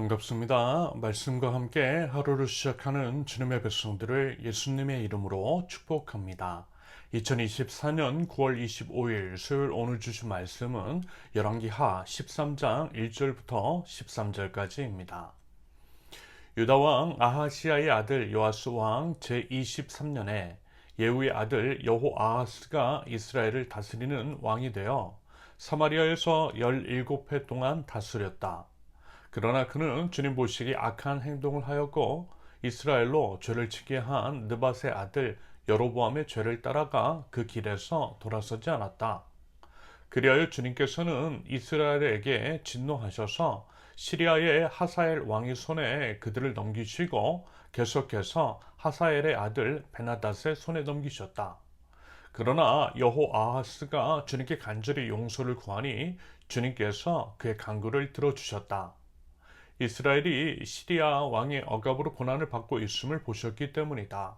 반갑습니다. 말씀과 함께 하루를 시작하는 주님의 백성들을 예수님의 이름으로 축복합니다. 2024년 9월 25일 수요일 오늘 주신 말씀은 열왕기하 13장 1절부터 13절까지입니다. 유다왕 아하시아의 아들 요아스 왕 제23년에 예후의 아들 여호아하스가 이스라엘을 다스리는 왕이 되어 사마리아에서 17해 동안 다스렸다. 그러나 그는 주님 보시기에 악한 행동을 하였고 이스라엘로 죄를 짓게 한 느밧의 아들 여로보암의 죄를 따라가 그 길에서 돌아서지 않았다. 그리하여 주님께서는 이스라엘에게 진노하셔서 시리아의 하사엘 왕의 손에 그들을 넘기시고 계속해서 하사엘의 아들 베나닷의 손에 넘기셨다. 그러나 여호아하스가 주님께 간절히 용서를 구하니 주님께서 그의 간구를 들어주셨다. 이스라엘이 시리아 왕의 억압으로 고난을 받고 있음을 보셨기 때문이다.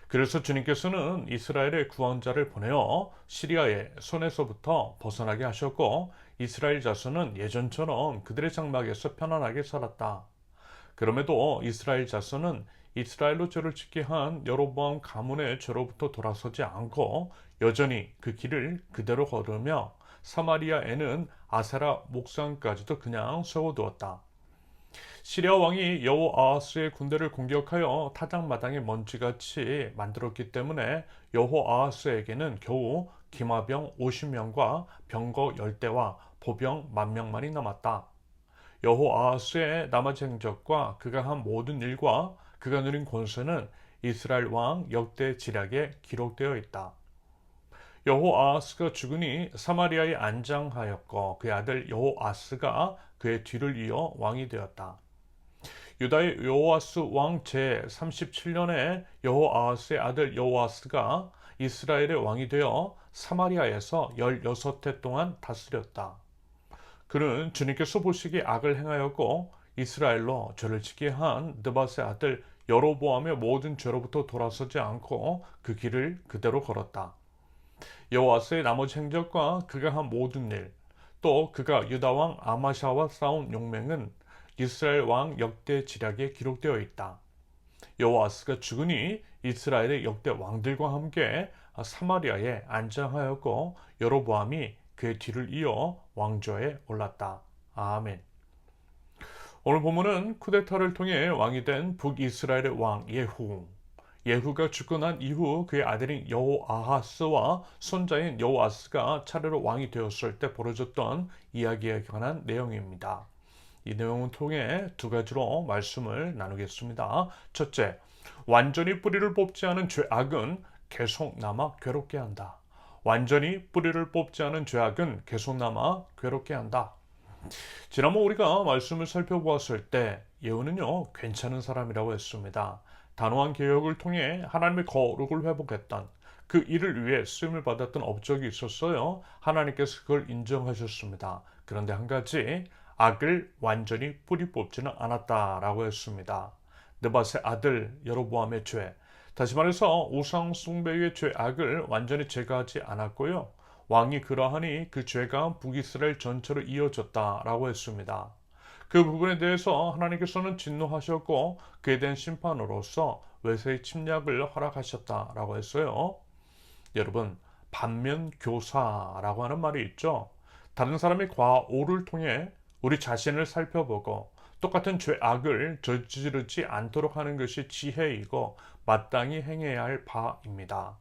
그래서 주님께서는 이스라엘의 구원자를 보내어 시리아의 손에서부터 벗어나게 하셨고 이스라엘 자손은 예전처럼 그들의 장막에서 편안하게 살았다. 그럼에도 이스라엘 자손은 이스라엘로 죄를 짓게 한 여로보암 가문의 죄로부터 돌아서지 않고 여전히 그 길을 그대로 걸으며 사마리아에는 아세라 목상까지도 그냥 세워두었다. 시리아 왕이 여호아하스의 군대를 공격하여 타작마당에 먼지같이 만들었기 때문에 여호아하스에게는 겨우 기마병 50명과 병거 10대와 보병 10,000명만이 남았다. 여호아하스의 나머지 행적과 그가 한 모든 일과 그가 누린 권세는 이스라엘 왕 역대 지략에 기록되어 있다. 여호아하스가 죽으니 사마리아에 안장하였고 그의 아들 여호아스가 그의 뒤를 이어 왕이 되었다. 유다의 여호아스 왕 제37년에 여호아하스의 아들 여호아스가 이스라엘의 왕이 되어 사마리아에서 16해 동안 다스렸다. 그는 주님께서 보시기에 악을 행하였고 이스라엘로 죄를 짓게 한 느밧의 아들 여로보암의 모든 죄로부터 돌아서지 않고 그 길을 그대로 걸었다. 여호아스의 나머지 행적과 그가 한 모든 일, 또 그가 유다 왕 아마샤와 싸운 용맹은 이스라엘 왕 역대 지략에 기록되어 있다. 여호아스가 죽으니 이스라엘의 역대 왕들과 함께 사마리아에 안장하였고 여로보암이 그의 뒤를 이어 왕좌에 올랐다. 아멘. 오늘 본문은 쿠데타를 통해 왕이 된 북이스라엘의 왕 예후. 예후가 죽고 난 이후 그의 아들인 여호아하스와 손자인 여호아스가 차례로 왕이 되었을 때 벌어졌던 이야기에 관한 내용입니다. 이 내용을 통해 두 가지로 말씀을 나누겠습니다. 첫째, 완전히 뿌리를 뽑지 않은 죄악은 계속 남아 괴롭게 한다. 완전히 뿌리를 뽑지 않은 죄악은 계속 남아 괴롭게 한다. 지난번 우리가 말씀을 살펴보았을 때 예후는요 괜찮은 사람이라고 했습니다. 단호한 개혁을 통해 하나님의 거룩을 회복했던 그 일을 위해 쓰임을 받았던 업적이 있었어요. 하나님께서 그걸 인정하셨습니다. 그런데 한 가지, 악을 완전히 뿌리 뽑지는 않았다라고 했습니다. 느밧의 아들 여로보암의 죄, 다시 말해서 우상 숭배의 죄악을 완전히 제거하지 않았고요. 왕이 그러하니 그 죄가 북이스라엘 전체로 이어졌다라고 했습니다. 그 부분에 대해서 하나님께서는 진노하셨고 그에 대한 심판으로서 외세의 침략을 허락하셨다라고 했어요. 여러분, 반면교사라고 하는 말이 있죠. 다른 사람의 과오를 통해 우리 자신을 살펴보고 똑같은 죄악을 저지르지 않도록 하는 것이 지혜이고 마땅히 행해야 할 바입니다.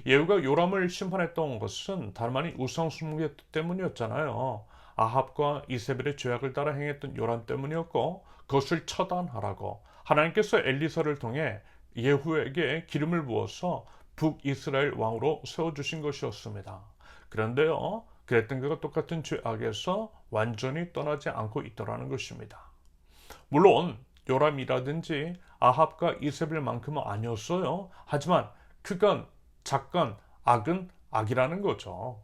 예후가 요람을 심판했던 것은 다름 아닌 우상숭배 때문이었잖아요. 아합과 이세벨의 죄악을 따라 행했던 요람 때문이었고 그것을 처단하라고 하나님께서 엘리사를 통해 예후에게 기름을 부어서 북이스라엘 왕으로 세워주신 것이었습니다. 그런데요, 그랬던 것과 똑같은 죄악에서 완전히 떠나지 않고 있더라는 것입니다. 물론 요람이라든지 아합과 이세벨만큼은 아니었어요. 하지만 크건 작건 악은 악이라는 거죠.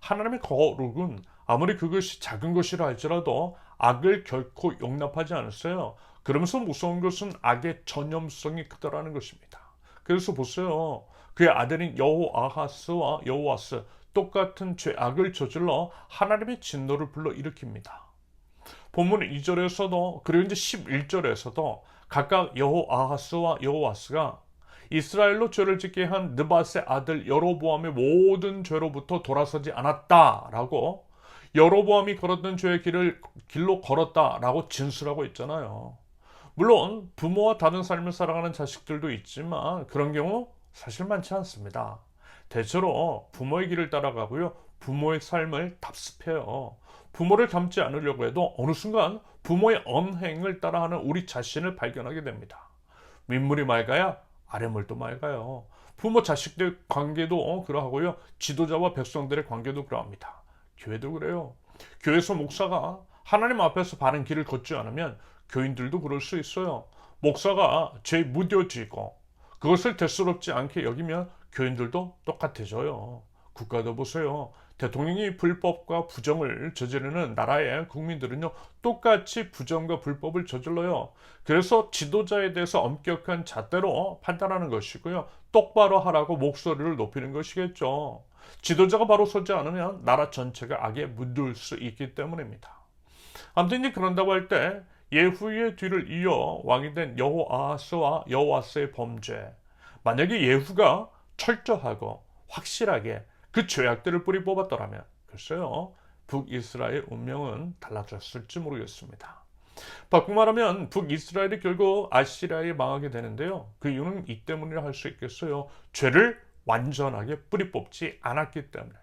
하나님의 거룩은 아무리 그것이 작은 것이라 할지라도 악을 결코 용납하지 않았어요. 그러면서 무서운 것은 악의 전염성이 크다라는 것입니다. 그래서 보세요. 그의 아들인 여호아하스와 여호아스 똑같은 죄악을 저질러 하나님의 진노를 불러일으킵니다. 본문 2절에서도 그리고 이제 11절에서도 각각 여호아하스와 여호아스가 이스라엘로 죄를 짓게 한 느밧의 아들 여로보암의 모든 죄로부터 돌아서지 않았다라고, 여로보암이 걸었던 죄의 길로 걸었다라고 진술하고 있잖아요. 물론 부모와 다른 삶을 살아가는 자식들도 있지만 그런 경우 사실 많지 않습니다. 대체로 부모의 길을 따라가고요, 부모의 삶을 답습해요. 부모를 닮지 않으려고 해도 어느 순간 부모의 언행을 따라하는 우리 자신을 발견하게 됩니다. 윗물이 맑아야 아랫물도 맑아요. 부모 자식들 관계도 그러하고요, 지도자와 백성들의 관계도 그러합니다. 교회도 그래요. 교회에서 목사가 하나님 앞에서 바른 길을 걷지 않으면 교인들도 그럴 수 있어요. 목사가 죄에 무뎌지고 그것을 대수롭지 않게 여기면 교인들도 똑같아져요. 국가도 보세요. 대통령이 불법과 부정을 저지르는 나라의 국민들은요, 똑같이 부정과 불법을 저질러요. 그래서 지도자에 대해서 엄격한 잣대로 판단하는 것이고요, 똑바로 하라고 목소리를 높이는 것이겠죠. 지도자가 바로 서지 않으면 나라 전체가 악에 물들 수 있기 때문입니다. 아무튼 이제 그런다고 할 때 예후의 뒤를 이어 왕이 된 여호아하스와 여호아스의 범죄, 만약에 예후가 철저하고 확실하게 그 죄악들을 뿌리 뽑았더라면 글쎄요, 북이스라엘 운명은 달라졌을지 모르겠습니다. 바꾸고 말하면 북이스라엘이 결국 아시리아에 망하게 되는데요, 그 이유는 이 때문이라 할 수 있겠어요. 죄를 완전하게 뿌리 뽑지 않았기 때문에.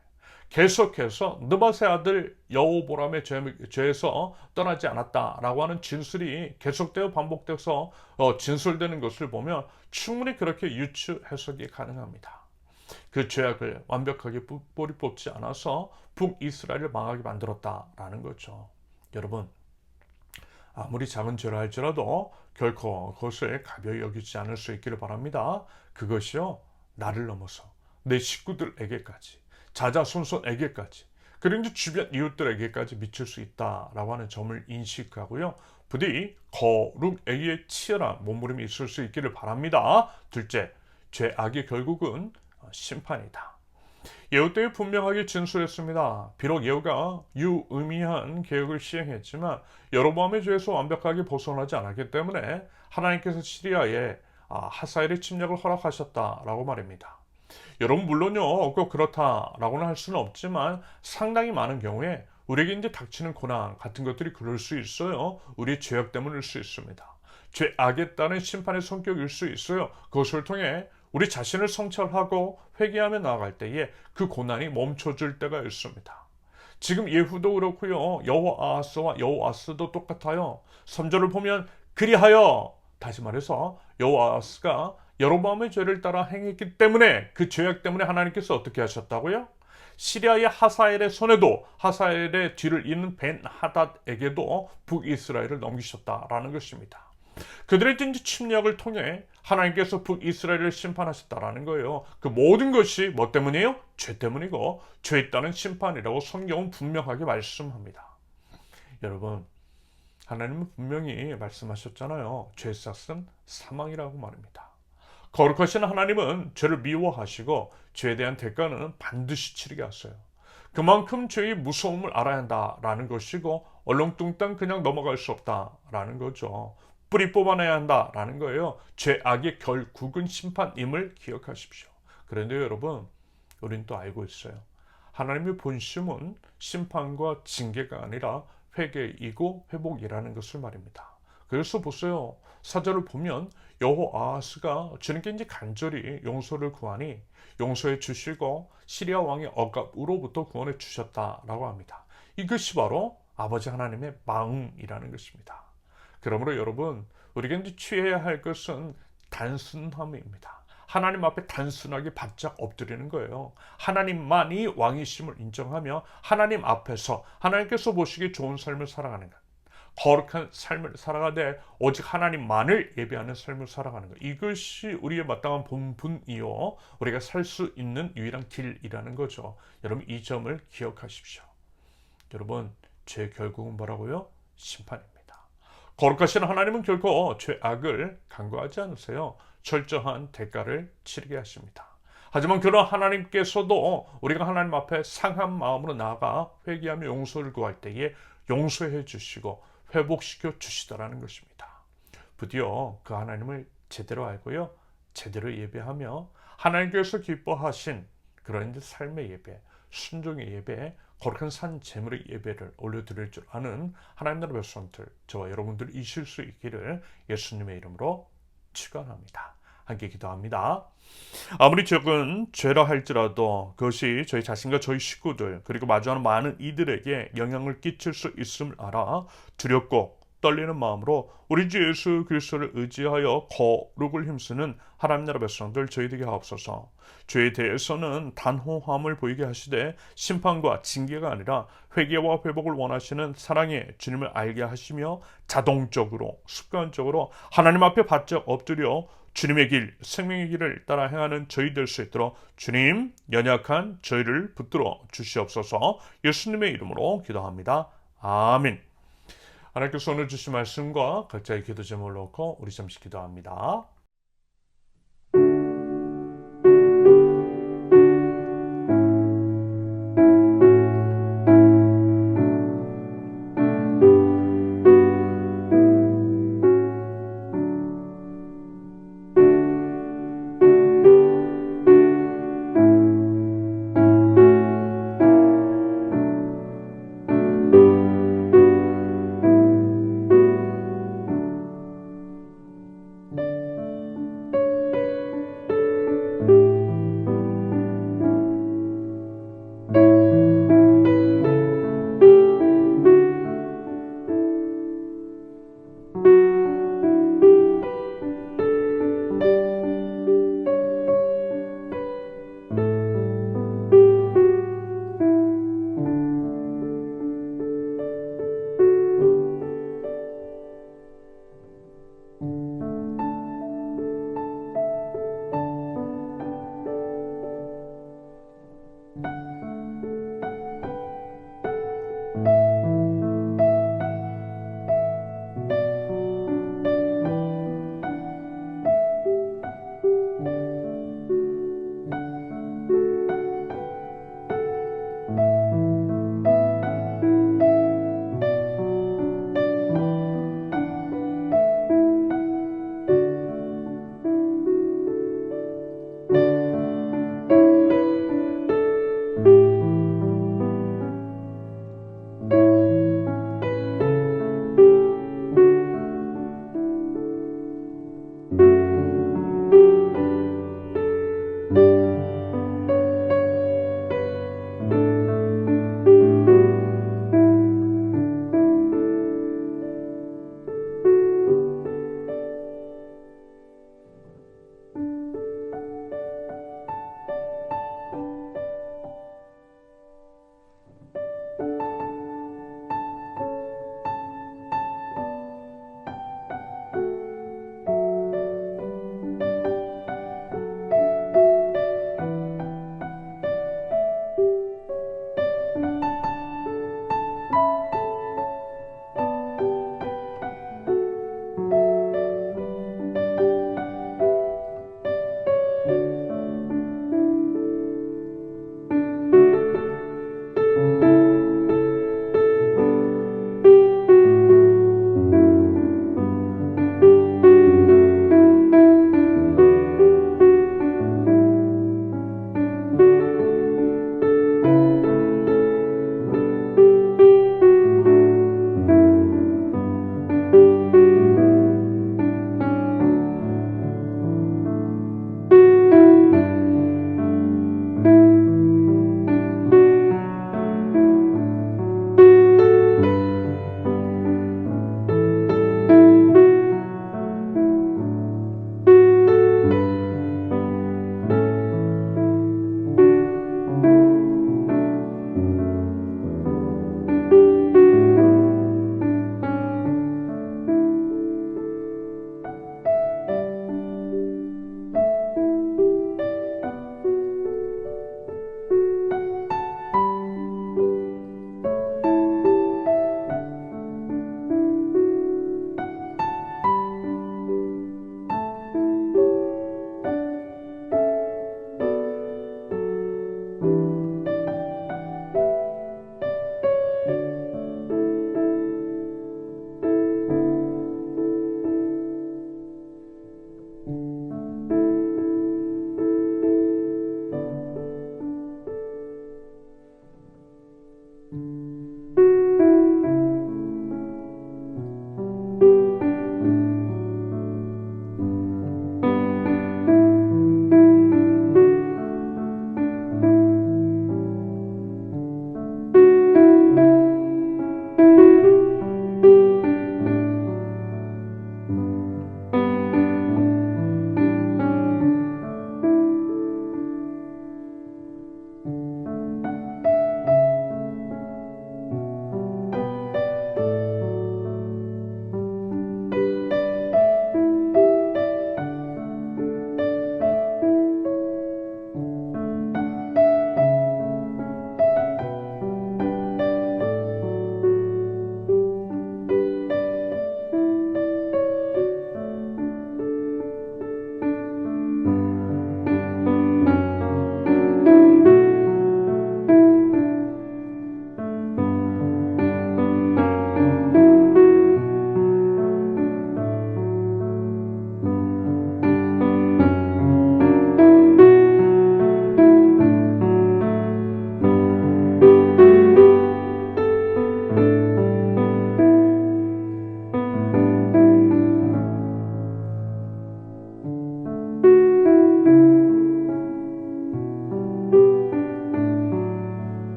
계속해서 느밧의 아들 여호보람의 죄에서 떠나지 않았다라고 하는 진술이 계속되어 반복돼서 진술되는 것을 보면 충분히 그렇게 유추 해석이 가능합니다. 그 죄악을 완벽하게 뿌리 뽑지 않아서 북이스라엘을 망하게 만들었다라는 거죠. 여러분, 아무리 작은 죄라 할지라도 결코 그것을 가벼이 여기지 않을 수 있기를 바랍니다. 그것이요, 나를 넘어서 내 식구들에게까지, 자자손손에게까지, 그리고 이제 주변 이웃들에게까지 미칠 수 있다라고 하는 점을 인식하고요, 부디 거룩에게 치열한 몸부림이 있을 수 있기를 바랍니다. 둘째, 죄악의 결국은 심판이다. 예후 때에 분명하게 진술했습니다. 비록 예후가 유의미한 계획을 시행했지만 여로보암의 죄에서 완벽하게 벗어나지 않았기 때문에 하나님께서 시리아에 하사엘의 침략을 허락하셨다라고 말입니다. 여러분, 물론요, 꼭 그렇다라고는 할 수는 없지만 상당히 많은 경우에 우리에게 이제 닥치는 고난 같은 것들이 그럴 수 있어요. 우리의 죄악 때문일 수 있습니다. 죄악에 따른 심판의 성격일 수 있어요. 그것을 통해 우리 자신을 성찰하고 회개하며 나아갈 때에 그 고난이 멈춰질 때가 있습니다. 지금 예후도 그렇고요, 여호아하스와 여호아스도 똑같아요. 3절을 보면 그리하여, 다시 말해서 여호아하스가 여로보암의 죄를 따라 행했기 때문에, 그 죄악 때문에 하나님께서 어떻게 하셨다고요? 시리아의 하사엘의 손에도, 하사엘의 뒤를 잇는 벤하닷에게도 북이스라엘을 넘기셨다라는 것입니다. 그들의 침략을 통해 하나님께서 북이스라엘을 심판하셨다라는 거예요. 그 모든 것이 뭐 때문이에요? 죄 때문이고, 죄에 따른 심판이라고 성경은 분명하게 말씀합니다. 여러분, 하나님은 분명히 말씀하셨잖아요. 죄 삭은 사망이라고 말입니다. 거룩하신 하나님은 죄를 미워하시고 죄에 대한 대가는 반드시 치르게 하세요. 그만큼 죄의 무서움을 알아야 한다라는 것이고, 얼렁뚱땅 그냥 넘어갈 수 없다라는 거죠. 뿌리 뽑아내야 한다라는 거예요. 죄악의 결국은 심판임을 기억하십시오. 그런데 여러분, 우린 또 알고 있어요. 하나님의 본심은 심판과 징계가 아니라 회개이고 회복이라는 것을 말입니다. 그래서 보세요. 4절을 보면 여호아하스가 주님께 이제 간절히 용서를 구하니 용서해 주시고 시리아 왕의 억압으로부터 구원해 주셨다라고 합니다. 이것이 바로 아버지 하나님의 마음이라는 것입니다. 그러므로 여러분, 우리가 이제 취해야 할 것은 단순함입니다. 하나님 앞에 단순하게 바짝 엎드리는 거예요. 하나님만이 왕이심을 인정하며 하나님 앞에서 하나님께서 보시기에 좋은 삶을 살아가는 것, 거룩한 삶을 살아가되 오직 하나님만을 예배하는 삶을 살아가는 것, 이것이 우리의 마땅한 본분이요, 우리가 살 수 있는 유일한 길이라는 거죠. 여러분, 이 점을 기억하십시오. 여러분, 죄 결국은 뭐라고요? 심판입니다. 거룩하신 하나님은 결코 죄악을 간과하지 않으세요. 철저한 대가를 치르게 하십니다. 하지만 그런 하나님께서도 우리가 하나님 앞에 상한 마음으로 나아가 회개하며 용서를 구할 때에 용서해 주시고 회복시켜 주시더라는 것입니다. 부디어 그 하나님을 제대로 알고요, 제대로 예배하며 하나님께서 기뻐하신 그런 삶의 예배, 순종의 예배, 거룩한 산 제물의 예배를 올려드릴 줄 아는 하나님 나라 백성들, 저와 여러분들 이실 수 있기를 예수님의 이름으로 축원합니다. 함께 기도합니다. 아무리 적은 죄라 할지라도 그것이 저희 자신과 저희 식구들 그리고 마주하는 많은 이들에게 영향을 끼칠 수 있음을 알아 두렵고 떨리는 마음으로 우리 주 예수 그리스도를 의지하여 거룩을 힘쓰는 하나님 나라 백성들 저희 되게 하옵소서. 죄에 대해서는 단호함을 보이게 하시되 심판과 징계가 아니라 회개와 회복을 원하시는 사랑의 주님을 알게 하시며 자동적으로 습관적으로 하나님 앞에 바짝 엎드려 주님의 길, 생명의 길을 따라 행하는 저희 될 수 있도록 주님 연약한 저희를 붙들어 주시옵소서. 예수님의 이름으로 기도합니다. 아멘. 하나님께서 오늘 주신 말씀과 각자의 기도 제목을 놓고 우리 잠시 기도합니다.